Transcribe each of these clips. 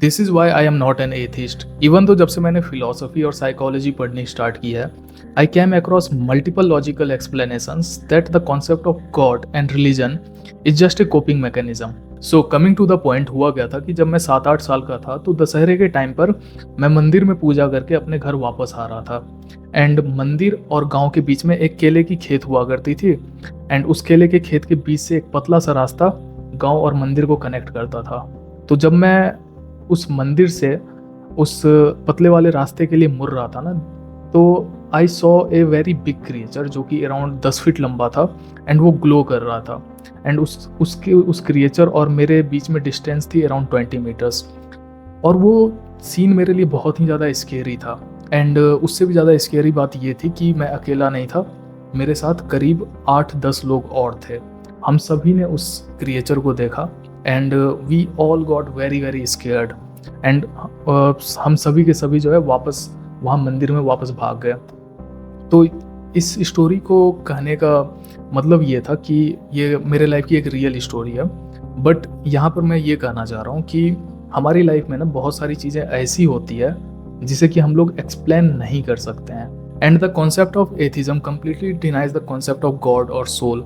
This is why I am not an atheist. Even तो जब से मैंने फिलॉसफी और साइकोलॉजी पढ़नी स्टार्ट की है, I came across multiple logical explanations that the concept of God and religion is just a coping mechanism. So coming to the point, हुआ गया था कि जब मैं 7-8 साल का था तो दशहरे के टाइम पर मैं मंदिर में पूजा करके अपने घर वापस आ रहा था। एंड मंदिर और गांव के बीच में एक केले की खेत हुआ करती थी। एंड उस केले के खेत के बीच से एक पतला सा रास्ता गांव और मंदिर को कनेक्ट करता था। तो जब मैं उस मंदिर से उस पतले वाले रास्ते के लिए मुड़ रहा था ना, तो I saw a very big creature जो कि अराउंड 10 फीट लंबा था एंड वो ग्लो कर रहा था। एंड उस क्रिएचर और मेरे बीच में डिस्टेंस थी अराउंड 20 मीटर्स। और वो सीन मेरे लिए बहुत ही ज़्यादा स्केरी था। एंड उससे भी ज़्यादा स्केरी बात ये थी कि मैं अकेला नहीं था, मेरे साथ करीब 8-10 लोग और थे। हम सभी ने उस क्रिएचर को देखा and we all got very very scared. And हम सभी के सभी जो है वापस वहाँ मंदिर में वापस भाग गए। तो इस स्टोरी को कहने का मतलब ये था कि ये मेरे लाइफ की एक रियल स्टोरी है। बट यहाँ पर मैं ये कहना चाह रहा हूँ कि हमारी लाइफ में ना बहुत सारी चीज़ें ऐसी होती है जिसे कि हम लोग एक्सप्लेन नहीं कर सकते हैं। And the concept of atheism completely denies the concept of God और सोल।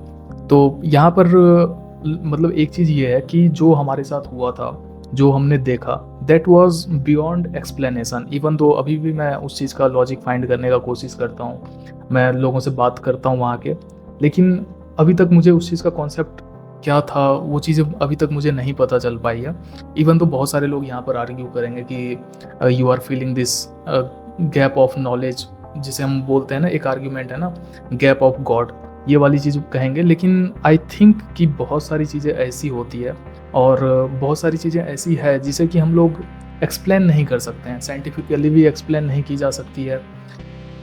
तो यहाँ पर मतलब एक चीज़ ये है कि जो हमारे साथ हुआ था, जो हमने देखा, that was beyond explanation. Even though अभी भी मैं उस चीज़ का लॉजिक फाइंड करने का कोशिश करता हूँ, मैं लोगों से बात करता हूँ वहाँ के, लेकिन अभी तक मुझे उस चीज़ का कॉन्सेप्ट क्या था वो चीज़ें अभी तक मुझे नहीं पता चल पाई है। इवन तो बहुत सारे लोग यहाँ पर आर्ग्यू करेंगे कि you are feeling this gap of knowledge, जिसे हम बोलते हैं ना, एक आर्ग्यूमेंट है ना, गैप ऑफ गॉड, ये वाली चीज़ कहेंगे। लेकिन आई थिंक कि बहुत सारी चीज़ें ऐसी होती है और बहुत सारी चीज़ें ऐसी है जिसे कि हम लोग एक्सप्लेन नहीं कर सकते हैं, साइंटिफिकली भी एक्सप्लेन नहीं की जा सकती है।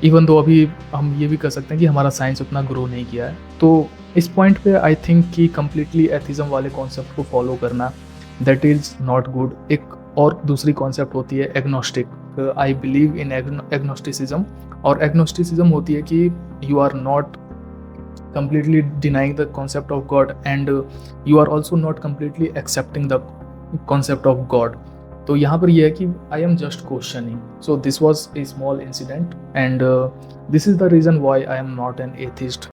इवन दो अभी हम ये भी कर सकते हैं कि हमारा साइंस उतना ग्रो नहीं किया है। तो इस पॉइंट पे आई थिंक कि कम्प्लीटली एथिज्म वाले कॉन्सेप्ट को फॉलो करना दैट इज़ नॉट गुड। एक और दूसरी कॉन्सेप्ट होती है agnostic. I believe in agnosticism. और एग्नोस्टिसिज्म होती है कि you are not completely denying the concept of God and you are also not completely accepting the concept of God. तो यहाँ पर यह है कि I am just questioning. So this was a small incident and this is the reason why I am not an atheist.